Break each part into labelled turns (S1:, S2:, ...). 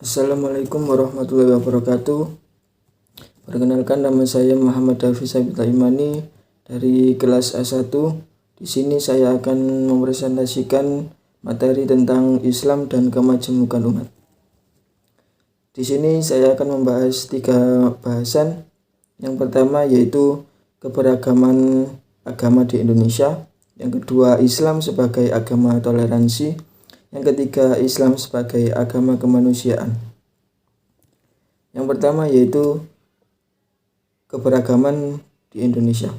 S1: Assalamualaikum warahmatullahi wabarakatuh. Perkenalkan, nama saya Muhammad Hafiz Sabita Imani dari kelas A1. Di sini saya akan mempresentasikan materi tentang Islam dan kemajemukan umat. Di sini saya akan membahas 3 bahasan. Yang pertama yaitu keberagaman agama di Indonesia. Yang kedua, Islam sebagai agama toleransi. Yang ketiga, Islam sebagai agama kemanusiaan. Yang pertama yaitu keberagaman di Indonesia.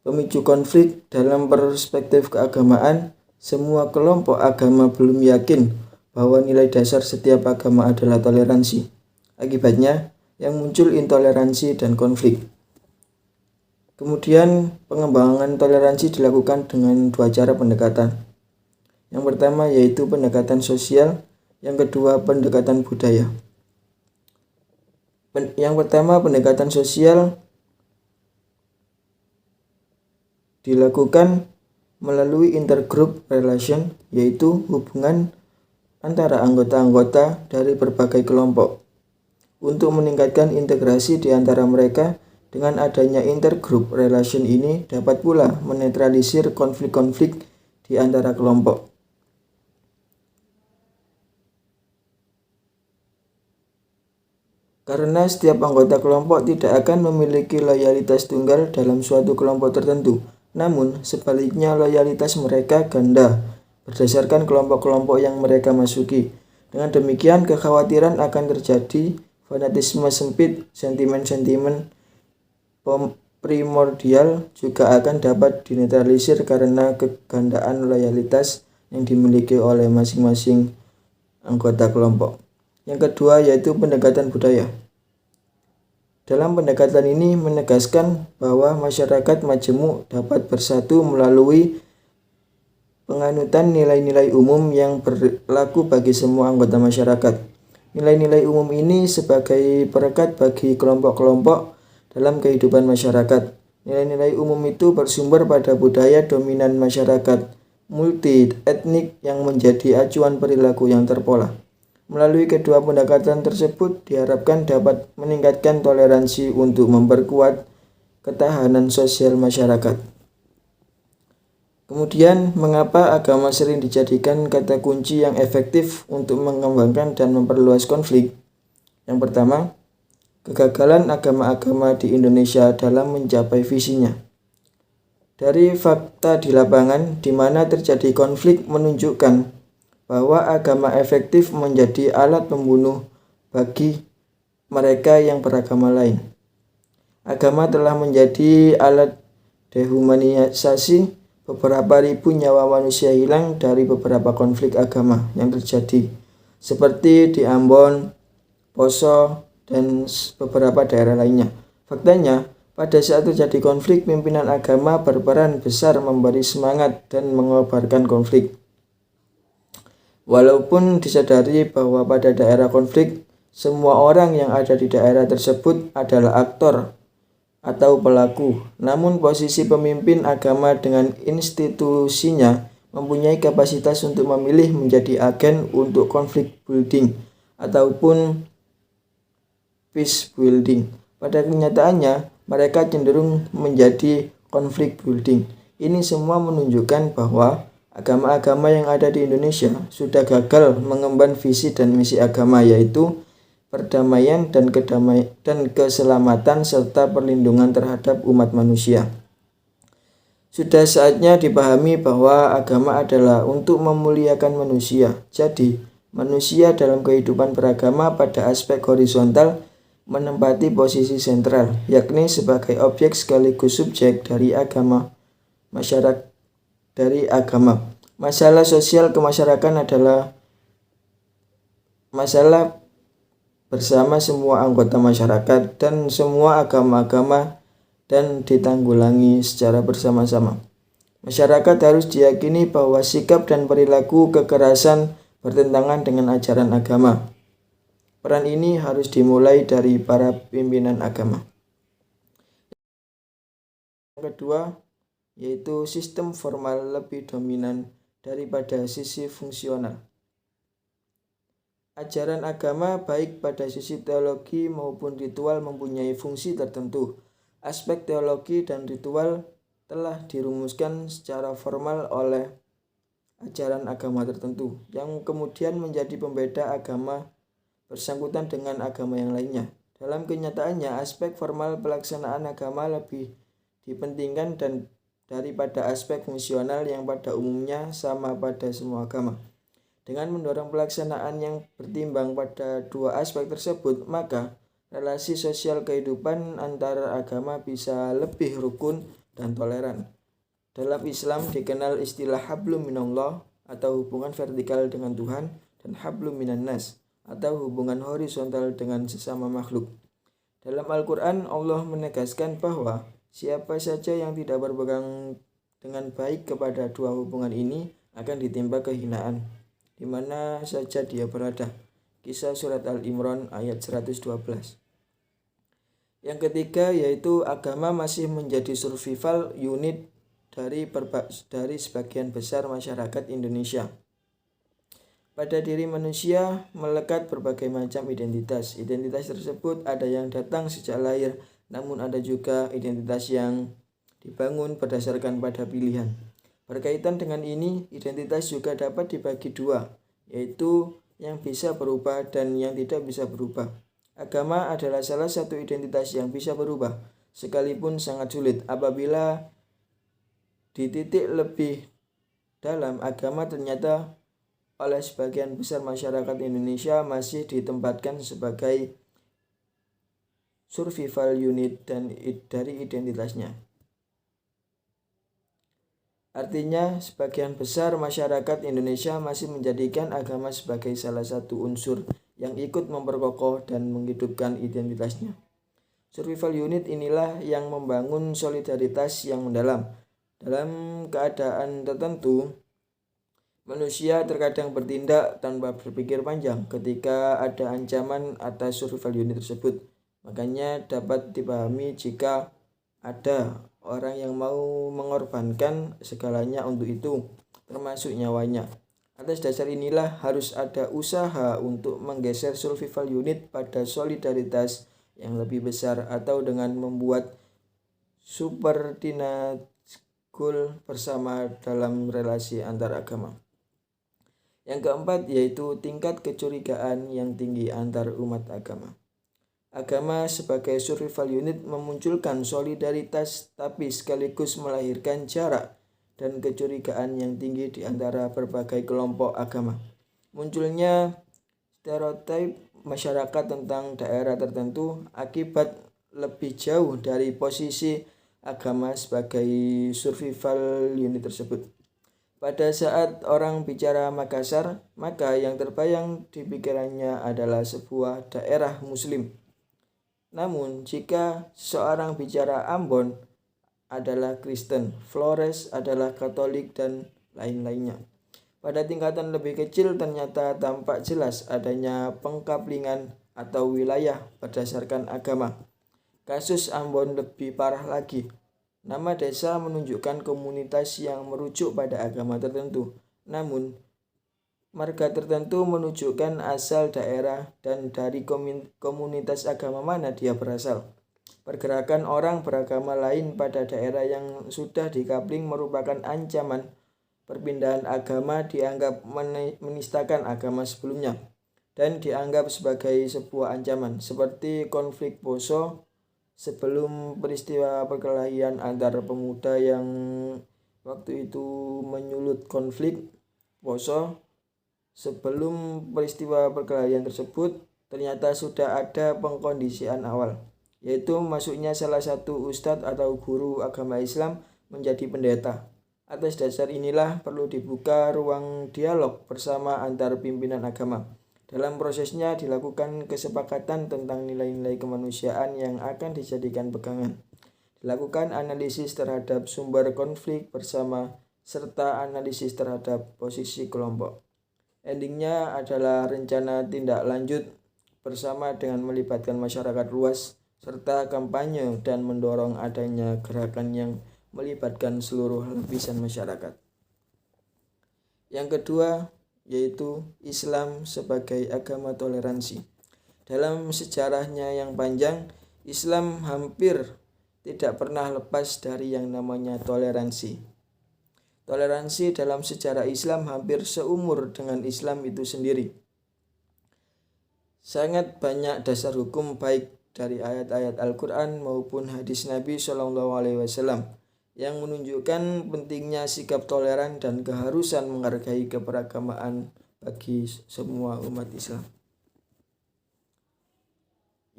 S1: Pemicu konflik dalam perspektif keagamaan, semua kelompok agama belum yakin bahwa nilai dasar setiap agama adalah toleransi. Akibatnya, yang muncul intoleransi dan konflik. Kemudian, pengembangan toleransi dilakukan dengan 2 cara pendekatan. Yang pertama yaitu pendekatan sosial, yang kedua pendekatan budaya. Yang pertama, pendekatan sosial dilakukan melalui intergroup relation, yaitu hubungan antara anggota-anggota dari berbagai kelompok. Untuk meningkatkan integrasi di antara mereka, dengan adanya intergroup relation ini dapat pula menetralisir konflik-konflik di antara kelompok. Karena setiap anggota kelompok tidak akan memiliki loyalitas tunggal dalam suatu kelompok tertentu, namun sebaliknya loyalitas mereka ganda berdasarkan kelompok-kelompok yang mereka masuki. Dengan demikian, kekhawatiran akan terjadi fanatisme sempit, sentimen-sentimen primordial juga akan dapat dinetralisir karena kegandaan loyalitas yang dimiliki oleh masing-masing anggota kelompok. Yang kedua yaitu pendekatan budaya. Dalam pendekatan ini menegaskan bahwa masyarakat majemuk dapat bersatu melalui penganutan nilai-nilai umum yang berlaku bagi semua anggota masyarakat. Nilai-nilai umum ini sebagai perekat bagi kelompok-kelompok dalam kehidupan masyarakat. Nilai-nilai umum itu bersumber pada budaya dominan masyarakat multi etnik yang menjadi acuan perilaku yang terpola. Melalui kedua pendekatan tersebut diharapkan dapat meningkatkan toleransi untuk memperkuat ketahanan sosial masyarakat. Kemudian, mengapa agama sering dijadikan kata kunci yang efektif untuk mengembangkan dan memperluas konflik? Yang pertama, kegagalan agama-agama di Indonesia dalam mencapai visinya. Dari fakta di lapangan di mana terjadi konflik menunjukkan bahwa agama efektif menjadi alat pembunuh bagi mereka yang beragama lain. Agama telah menjadi alat dehumanisasi. Beberapa ribu nyawa manusia hilang dari beberapa konflik agama yang terjadi, seperti di Ambon, Poso, dan beberapa daerah lainnya. Faktanya, pada saat terjadi konflik, pimpinan agama berperan besar memberi semangat dan mengobarkan konflik. Walaupun disadari bahwa pada daerah konflik, semua orang yang ada di daerah tersebut adalah aktor atau pelaku, namun posisi pemimpin agama dengan institusinya mempunyai kapasitas untuk memilih menjadi agen untuk konflik building ataupun peace building. Pada kenyataannya, mereka cenderung menjadi konflik building. Ini semua menunjukkan bahwa agama-agama yang ada di Indonesia sudah gagal mengemban visi dan misi agama, yaitu perdamaian dan keselamatan serta perlindungan terhadap umat manusia. Sudah saatnya dipahami bahwa agama adalah untuk memuliakan manusia. Jadi, manusia dalam kehidupan beragama pada aspek horizontal menempati posisi sentral, yakni sebagai objek sekaligus subjek dari agama. Masalah sosial kemasyarakatan adalah masalah bersama semua anggota masyarakat dan semua agama-agama dan ditanggulangi secara bersama-sama. Masyarakat harus diyakini bahwa sikap dan perilaku kekerasan bertentangan dengan ajaran agama. Peran ini harus dimulai dari para pimpinan agama. Yang kedua, yaitu sistem formal lebih dominan daripada sisi fungsional. Ajaran agama baik pada sisi teologi maupun ritual mempunyai fungsi tertentu. Aspek teologi dan ritual telah dirumuskan secara formal oleh ajaran agama tertentu, yang kemudian menjadi pembeda agama bersangkutan dengan agama yang lainnya. Dalam kenyataannya, aspek formal pelaksanaan agama lebih dipentingkan daripada aspek fungsional yang pada umumnya sama pada semua agama. Dengan mendorong pelaksanaan yang bertimbang pada dua aspek tersebut, maka relasi sosial kehidupan antara agama bisa lebih rukun dan toleran. Dalam Islam dikenal istilah hablum minallah atau hubungan vertikal dengan Tuhan, dan hablum minan nas atau hubungan horizontal dengan sesama makhluk. Dalam Al-Quran, Allah menegaskan bahwa siapa saja yang tidak berpegang dengan baik kepada dua hubungan ini akan ditimpa kehinaan, di mana saja dia berada. Kisah surat Al-Imran ayat 112. Yang ketiga yaitu agama masih menjadi survival unit dari sebagian besar masyarakat Indonesia. Pada diri manusia melekat berbagai macam identitas. Identitas tersebut ada yang datang sejak lahir, namun ada juga identitas yang dibangun berdasarkan pada pilihan. Berkaitan dengan ini, identitas juga dapat dibagi dua, yaitu yang bisa berubah dan yang tidak bisa berubah. Agama adalah salah satu identitas yang bisa berubah, sekalipun sangat sulit. Apabila di titik lebih dalam, agama ternyata oleh sebagian besar masyarakat Indonesia masih ditempatkan sebagai survival unit dari identitasnya. Artinya, sebagian besar masyarakat Indonesia masih menjadikan agama sebagai salah satu unsur yang ikut memperkokoh dan menghidupkan identitasnya. Survival unit inilah yang membangun solidaritas yang mendalam. Dalam keadaan tertentu, manusia terkadang bertindak tanpa berpikir panjang ketika ada ancaman atas survival unit tersebut. Makanya dapat dipahami jika ada orang yang mau mengorbankan segalanya untuk itu, termasuk nyawanya. Atas dasar inilah harus ada usaha untuk menggeser survival unit pada solidaritas yang lebih besar atau dengan membuat superdinat goal bersama dalam relasi antar agama. Yang keempat yaitu tingkat kecurigaan yang tinggi antar umat agama. Agama sebagai survival unit memunculkan solidaritas tapi sekaligus melahirkan jarak dan kecurigaan yang tinggi di antara berbagai kelompok agama. Munculnya stereotip masyarakat tentang daerah tertentu akibat lebih jauh dari posisi agama sebagai survival unit tersebut. Pada saat orang bicara Makassar, maka yang terbayang di pikirannya adalah sebuah daerah muslim. Namun, jika seorang bicara Ambon adalah Kristen, Flores adalah Katolik, dan lain-lainnya. Pada tingkatan lebih kecil ternyata tampak jelas adanya pengkaplingan atau wilayah berdasarkan agama. Kasus Ambon lebih parah lagi. Nama desa menunjukkan komunitas yang merujuk pada agama tertentu. Namun, marga tertentu menunjukkan asal daerah dan dari komunitas agama mana dia berasal. Pergerakan orang beragama lain pada daerah yang sudah dikapling merupakan ancaman. Perpindahan agama dianggap menistakan agama sebelumnya dan dianggap sebagai sebuah ancaman, seperti konflik Poso sebelum peristiwa perkelahian antar pemuda yang waktu itu menyulut konflik Poso. Sebelum peristiwa perkelahian tersebut, ternyata sudah ada pengkondisian awal, yaitu masuknya salah satu ustadz atau guru agama Islam menjadi pendeta. Atas dasar inilah perlu dibuka ruang dialog bersama antar pimpinan agama. Dalam prosesnya dilakukan kesepakatan tentang nilai-nilai kemanusiaan yang akan dijadikan pegangan. Dilakukan analisis terhadap sumber konflik bersama serta analisis terhadap posisi kelompok. Endingnya adalah rencana tindak lanjut bersama dengan melibatkan masyarakat luas serta kampanye dan mendorong adanya gerakan yang melibatkan seluruh lapisan masyarakat. Yang kedua yaitu Islam sebagai agama toleransi. Dalam sejarahnya yang panjang, Islam hampir tidak pernah lepas dari yang namanya toleransi. Toleransi dalam sejarah Islam hampir seumur dengan Islam itu sendiri. Sangat banyak dasar hukum baik dari ayat-ayat Al-Quran maupun hadis Nabi SAW yang menunjukkan pentingnya sikap toleran dan keharusan menghargai keberagamaan bagi semua umat Islam.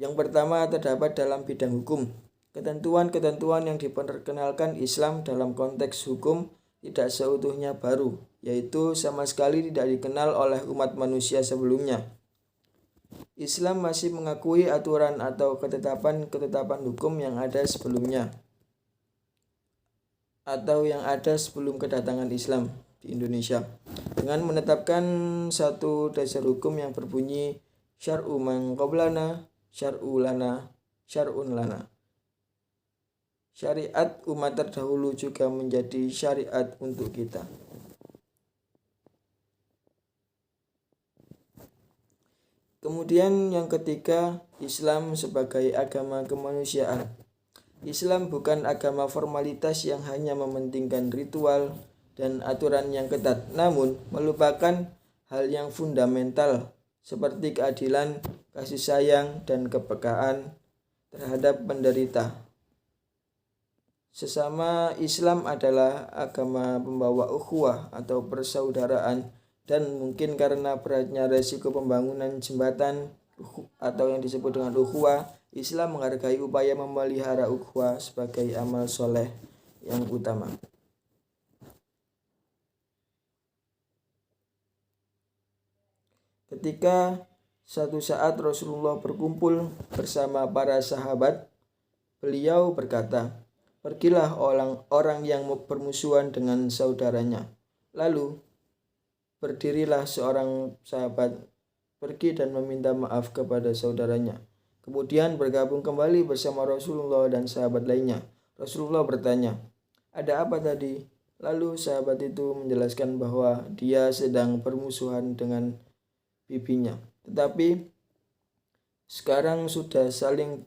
S1: Yang pertama terdapat dalam bidang hukum. Ketentuan-ketentuan yang diperkenalkan Islam dalam konteks hukum tidak seutuhnya baru, yaitu sama sekali tidak dikenal oleh umat manusia sebelumnya. Islam masih mengakui aturan atau ketetapan-ketetapan hukum yang ada sebelumnya atau yang ada sebelum kedatangan Islam di Indonesia, dengan menetapkan satu dasar hukum yang berbunyi syar'u man qablana syar'un lana. Syariat umat terdahulu juga menjadi syariat untuk kita. Kemudian yang ketiga, Islam sebagai agama kemanusiaan. Islam bukan agama formalitas yang hanya mementingkan ritual dan aturan yang ketat, namun melupakan hal yang fundamental seperti keadilan, kasih sayang, dan kepekaan terhadap penderita. Sesama Islam adalah agama pembawa ukhuwah atau persaudaraan, dan mungkin karena beratnya resiko pembangunan jembatan atau yang disebut dengan ukhuwah, Islam menghargai upaya memelihara ukhuwah sebagai amal soleh yang utama. Ketika satu saat Rasulullah berkumpul bersama para sahabat, beliau berkata, "Pergilah orang yang bermusuhan dengan saudaranya." Lalu berdirilah seorang sahabat, pergi dan meminta maaf kepada saudaranya. Kemudian bergabung kembali bersama Rasulullah dan sahabat lainnya. Rasulullah bertanya, "Ada apa tadi?" Lalu sahabat itu menjelaskan bahwa dia sedang bermusuhan dengan bibinya, tetapi sekarang sudah saling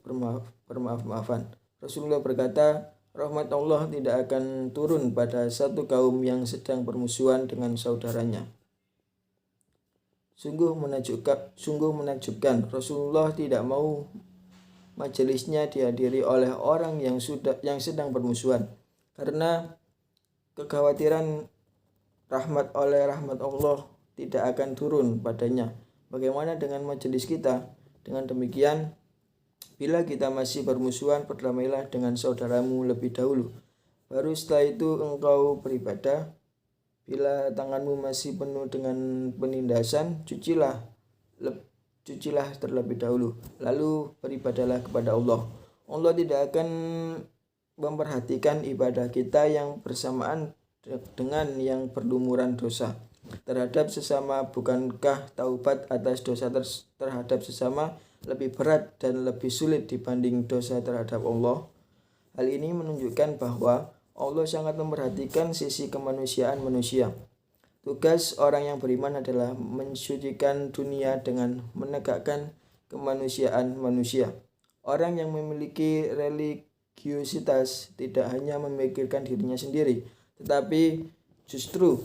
S1: bermaaf-maafan. Rasulullah berkata, rahmat Allah tidak akan turun pada satu kaum yang sedang bermusuhan dengan saudaranya. Sungguh menakjubkan, Rasulullah tidak mau majelisnya dihadiri oleh orang yang sedang bermusuhan, karena kekhawatiran rahmat Allah tidak akan turun padanya. Bagaimana dengan majelis kita? Dengan demikian, bila kita masih bermusuhan, berdamailah dengan saudaramu lebih dahulu. Baru setelah itu engkau beribadah. Bila tanganmu masih penuh dengan penindasan, cucilah terlebih dahulu. Lalu beribadahlah kepada Allah. Allah tidak akan memperhatikan ibadah kita yang bersamaan dengan yang berlumuran dosa terhadap sesama. Bukankah taubat atas dosa terhadap sesama lebih berat dan lebih sulit dibanding dosa terhadap Allah? Hal ini menunjukkan bahwa Allah sangat memperhatikan sisi kemanusiaan manusia. Tugas orang yang beriman adalah mensucikan dunia dengan menegakkan kemanusiaan manusia. Orang yang memiliki religiositas tidak hanya memikirkan dirinya sendiri, tetapi justru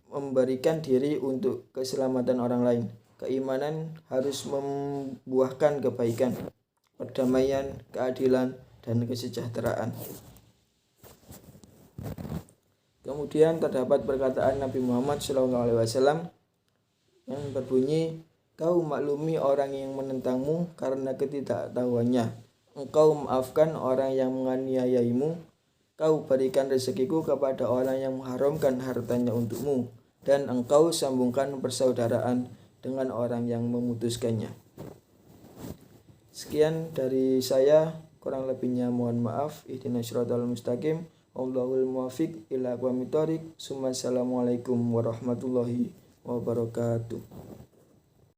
S1: memberikan diri untuk keselamatan orang lain. Keimanan harus membuahkan kebaikan, perdamaian, keadilan, dan kesejahteraan. Kemudian terdapat perkataan Nabi Muhammad SAW yang berbunyi, "Kau maklumi orang yang menentangmu karena ketidaktahuannya. Engkau maafkan orang yang menganiayaimu. Kau berikan rezekiku kepada orang yang mengharamkan hartanya untukmu, dan engkau sambungkan persaudaraan dengan orang yang memutuskannya." Sekian dari saya, kurang lebihnya mohon maaf. Ihdinas siratal mustaqim. Wallahul muwaffiq ila aqwamit thoriq. Assalamualaikum warahmatullahi wabarakatuh.